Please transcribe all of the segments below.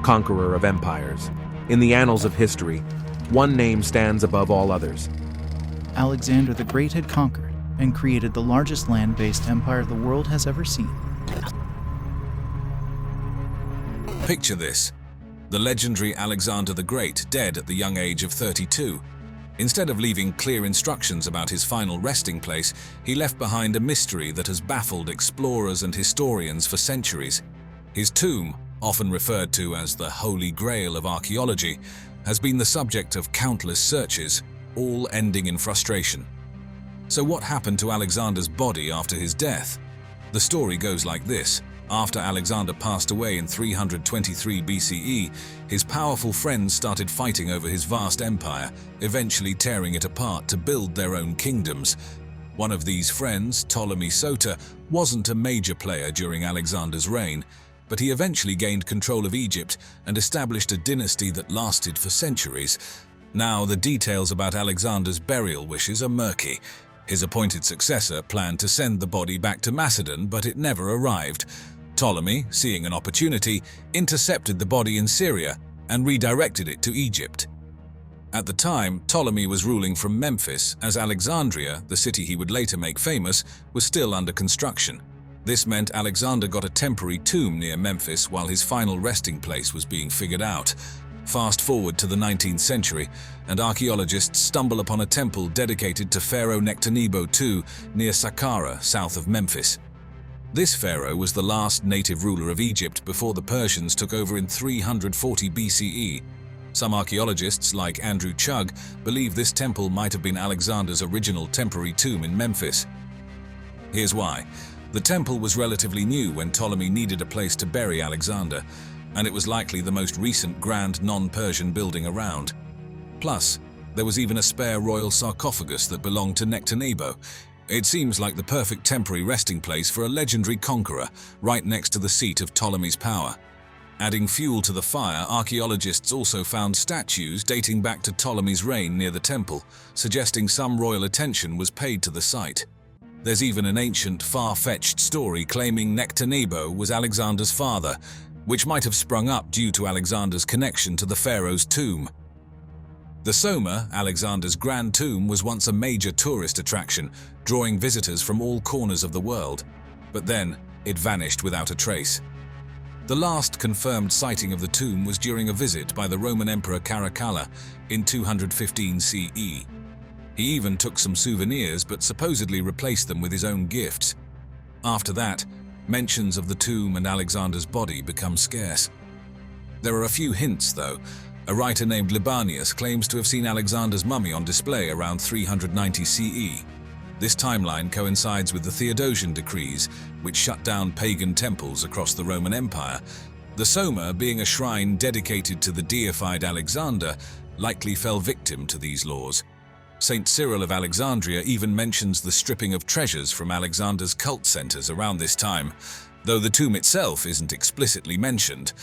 conqueror of empires. In the annals of history, one name stands above all others. Alexander the Great had conquered and created the largest land-based empire the world has ever seen. Picture this: the legendary Alexander the Great dead at the young age of 32. Instead of leaving clear instructions about his final resting place, he left behind a mystery that has baffled explorers and historians for centuries. His tomb, often referred to as the Holy Grail of archaeology, has been the subject of countless searches, all ending in frustration. So what happened to Alexander's body after his death? The story goes like this. After Alexander passed away in 323 BCE, his powerful friends started fighting over his vast empire, eventually tearing it apart to build their own kingdoms. One of these friends, Ptolemy Soter, wasn't a major player during Alexander's reign, but he eventually gained control of Egypt and established a dynasty that lasted for centuries. Now, the details about Alexander's burial wishes are murky. His appointed successor planned to send the body back to Macedon, but it never arrived. Ptolemy, seeing an opportunity, intercepted the body in Syria and redirected it to Egypt. At the time, Ptolemy was ruling from Memphis, as Alexandria, the city he would later make famous, was still under construction. This meant Alexander got a temporary tomb near Memphis while his final resting place was being figured out. Fast forward to the 19th century, and archaeologists stumble upon a temple dedicated to Pharaoh Nectanebo II near Saqqara, south of Memphis. This pharaoh was the last native ruler of Egypt before the Persians took over in 340 BCE. Some archaeologists, like Andrew Chugg, believe this temple might have been Alexander's original temporary tomb in Memphis. Here's why. The temple was relatively new when Ptolemy needed a place to bury Alexander, and it was likely the most recent grand non-Persian building around. Plus, there was even a spare royal sarcophagus that belonged to Nectanebo. It seems like the perfect temporary resting place for a legendary conqueror, right next to the seat of Ptolemy's power. Adding fuel to the fire, archaeologists also found statues dating back to Ptolemy's reign near the temple, suggesting some royal attention was paid to the site. There's even an ancient, far-fetched story claiming Nectanebo was Alexander's father, which might have sprung up due to Alexander's connection to the pharaoh's tomb. The Soma, Alexander's grand tomb, was once a major tourist attraction, drawing visitors from all corners of the world. But then, it vanished without a trace. The last confirmed sighting of the tomb was during a visit by the Roman Emperor Caracalla in 215 CE. He even took some souvenirs but supposedly replaced them with his own gifts. After that, mentions of the tomb and Alexander's body become scarce. There are a few hints, though. A writer named Libanius claims to have seen Alexander's mummy on display around 390 CE. This timeline coincides with the Theodosian decrees, which shut down pagan temples across the Roman Empire. The Soma, being a shrine dedicated to the deified Alexander, likely fell victim to these laws. Saint Cyril of Alexandria even mentions the stripping of treasures from Alexander's cult centers around this time, though the tomb itself isn't explicitly mentioned.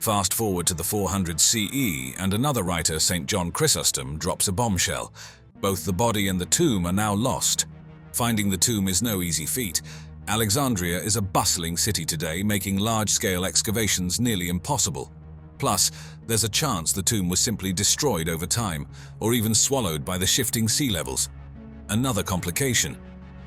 Fast forward to the 400 CE, and another writer, St. John Chrysostom, drops a bombshell. Both the body and the tomb are now lost. Finding the tomb is no easy feat. Alexandria is a bustling city today, making large-scale excavations nearly impossible. Plus, there's a chance the tomb was simply destroyed over time, or even swallowed by the shifting sea levels. Another complication: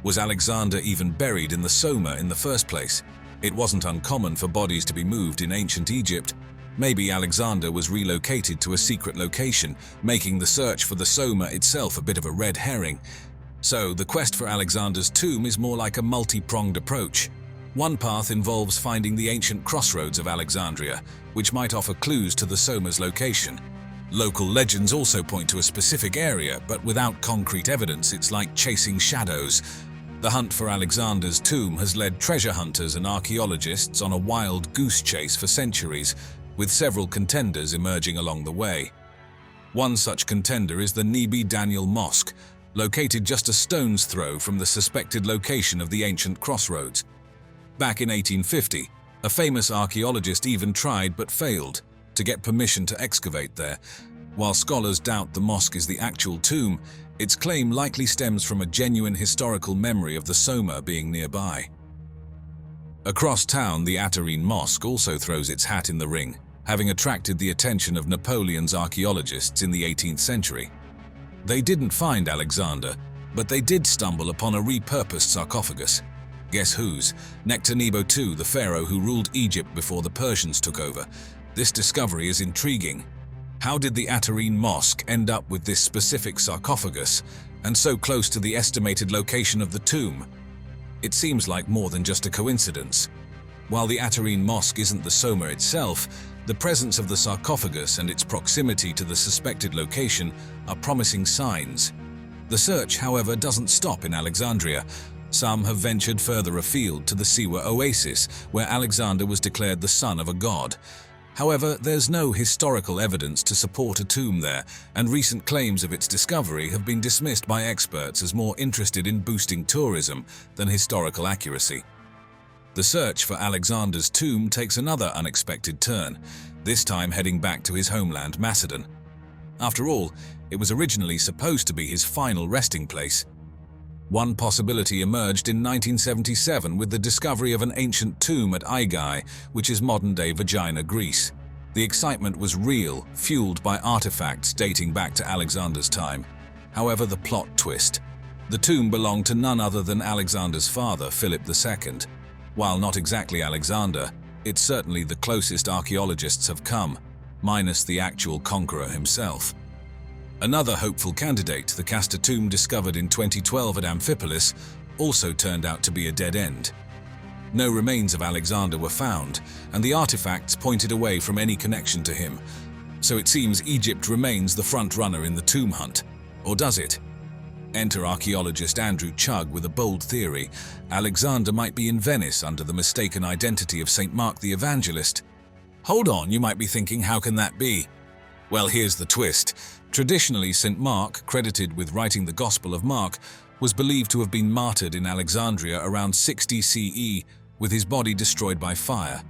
was Alexander even buried in the Soma in the first place? It wasn't uncommon for bodies to be moved in ancient Egypt. Maybe Alexander was relocated to a secret location, making the search for the Soma itself a bit of a red herring. So, the quest for Alexander's tomb is more like a multi-pronged approach. One path involves finding the ancient crossroads of Alexandria, which might offer clues to the Soma's location. Local legends also point to a specific area, but without concrete evidence, it's like chasing shadows. The hunt for Alexander's tomb has led treasure hunters and archaeologists on a wild goose chase for centuries, with several contenders emerging along the way. One such contender is the Nebi Daniel Mosque, located just a stone's throw from the suspected location of the ancient crossroads. Back in 1850, a famous archaeologist even tried but failed to get permission to excavate there. While scholars doubt the mosque is the actual tomb, its claim likely stems from a genuine historical memory of the Soma being nearby. Across town, the Atarine Mosque also throws its hat in the ring, having attracted the attention of Napoleon's archaeologists in the 18th century. They didn't find Alexander, but they did stumble upon a repurposed sarcophagus. Guess whose? Nectanebo II, the pharaoh who ruled Egypt before the Persians took over. This discovery is intriguing. How did the Atarine Mosque end up with this specific sarcophagus, and so close to the estimated location of the tomb? It seems like more than just a coincidence. While the Atarine Mosque isn't the Soma itself, the presence of the sarcophagus and its proximity to the suspected location are promising signs. The search, however, doesn't stop in Alexandria. Some have ventured further afield to the Siwa Oasis, where Alexander was declared the son of a god. However, there's no historical evidence to support a tomb there, and recent claims of its discovery have been dismissed by experts as more interested in boosting tourism than historical accuracy. The search for Alexander's tomb takes another unexpected turn, this time heading back to his homeland Macedon. After all, it was originally supposed to be his final resting place. One possibility emerged in 1977 with the discovery of an ancient tomb at Aigai, which is modern-day Vagina, Greece. The excitement was real, fueled by artifacts dating back to Alexander's time. However, the plot twist. The tomb belonged to none other than Alexander's father, Philip II. While not exactly Alexander, it's certainly the closest archaeologists have come, minus the actual conqueror himself. Another hopeful candidate, the Castor tomb discovered in 2012 at Amphipolis, also turned out to be a dead end. No remains of Alexander were found, and the artifacts pointed away from any connection to him. So it seems Egypt remains the front runner in the tomb hunt. Or does it? Enter archaeologist Andrew Chugg with a bold theory. Alexander might be in Venice under the mistaken identity of St. Mark the Evangelist. Hold on, you might be thinking, how can that be? Well, here's the twist. Traditionally, St. Mark, credited with writing the Gospel of Mark, was believed to have been martyred in Alexandria around 60 CE, with his body destroyed by fire.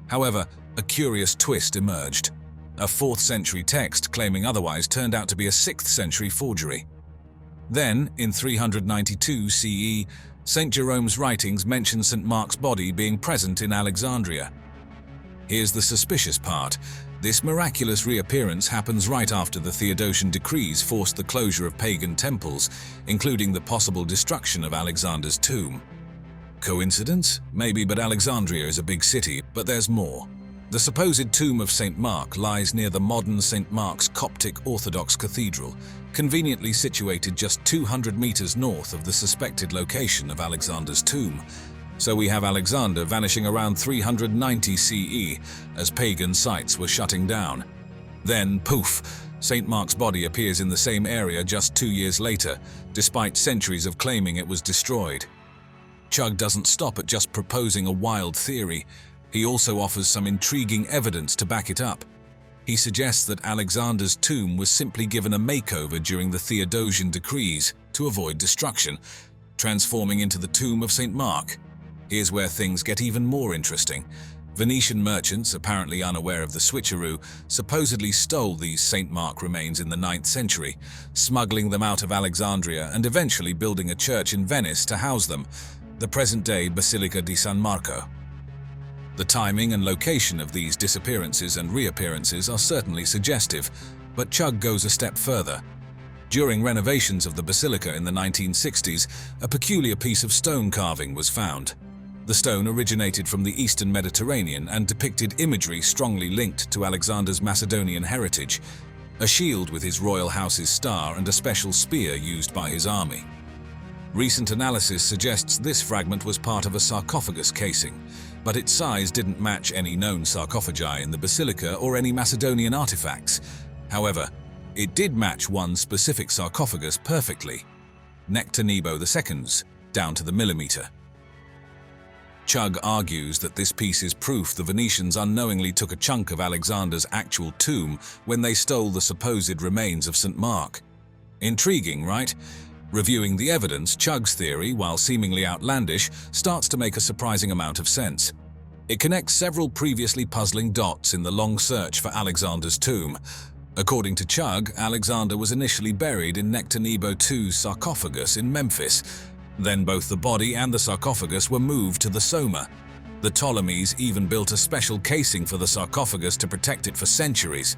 However, a curious twist emerged. A 4th century text claiming otherwise turned out to be a 6th century forgery. Then, in 392 CE, St. Jerome's writings mention St. Mark's body being present in Alexandria. Here's the suspicious part. This miraculous reappearance happens right after the Theodosian decrees forced the closure of pagan temples, including the possible destruction of Alexander's tomb. Coincidence? Maybe, but Alexandria is a big city, but there's more. The supposed tomb of St. Mark lies near the modern St. Mark's Coptic Orthodox Cathedral, conveniently situated just 200 meters north of the suspected location of Alexander's tomb. So we have Alexander vanishing around 390 CE as pagan sites were shutting down. Then, poof, St. Mark's body appears in the same area just 2 years later, despite centuries of claiming it was destroyed. Chugg doesn't stop at just proposing a wild theory. He also offers some intriguing evidence to back it up. He suggests that Alexander's tomb was simply given a makeover during the Theodosian decrees to avoid destruction, transforming into the tomb of St. Mark. Here's where things get even more interesting. Venetian merchants, apparently unaware of the switcheroo, supposedly stole these St. Mark remains in the 9th century, smuggling them out of Alexandria and eventually building a church in Venice to house them, the present-day Basilica di San Marco. The timing and location of these disappearances and reappearances are certainly suggestive, but Chugg goes a step further. During renovations of the basilica in the 1960s, a peculiar piece of stone carving was found. The stone originated from the Eastern Mediterranean and depicted imagery strongly linked to Alexander's Macedonian heritage, a shield with his royal house's star and a special spear used by his army. Recent analysis suggests this fragment was part of a sarcophagus casing, but its size didn't match any known sarcophagi in the basilica or any Macedonian artifacts. However, it did match one specific sarcophagus perfectly, Nectanebo II's, down to the millimeter. Chugg argues that this piece is proof the Venetians unknowingly took a chunk of Alexander's actual tomb when they stole the supposed remains of St. Mark. Intriguing, right? Reviewing the evidence, Chugg's theory, while seemingly outlandish, starts to make a surprising amount of sense. It connects several previously puzzling dots in the long search for Alexander's tomb. According to Chugg, Alexander was initially buried in Nectanebo II's sarcophagus in Memphis. Then both the body and the sarcophagus were moved to the Soma. The Ptolemies even built a special casing for the sarcophagus to protect it for centuries.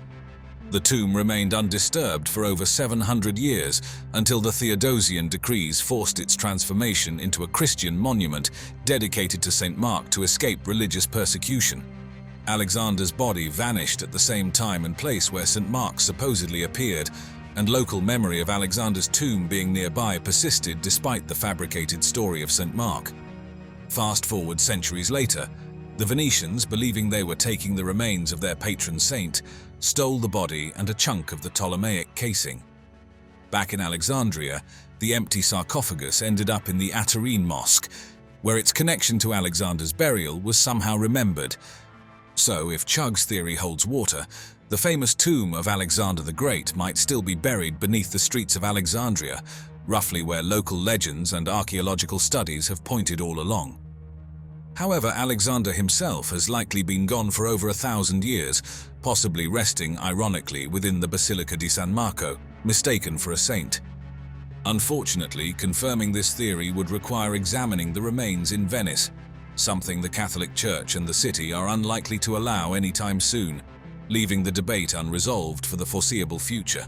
The tomb remained undisturbed for over 700 years until the Theodosian decrees forced its transformation into a Christian monument dedicated to St. Mark to escape religious persecution. Alexander's body vanished at the same time and place where St. Mark supposedly appeared, and local memory of Alexander's tomb being nearby persisted despite the fabricated story of St. Mark. Fast forward centuries later, the Venetians, believing they were taking the remains of their patron saint, stole the body and a chunk of the Ptolemaic casing. Back in Alexandria, the empty sarcophagus ended up in the Atarine Mosque, where its connection to Alexander's burial was somehow remembered. So, if Chugg's theory holds water, the famous tomb of Alexander the Great might still be buried beneath the streets of Alexandria, roughly where local legends and archaeological studies have pointed all along. However, Alexander himself has likely been gone for over 1,000 years, possibly resting, ironically, within the Basilica di San Marco, mistaken for a saint. Unfortunately, confirming this theory would require examining the remains in Venice, something the Catholic Church and the city are unlikely to allow anytime soon, leaving the debate unresolved for the foreseeable future.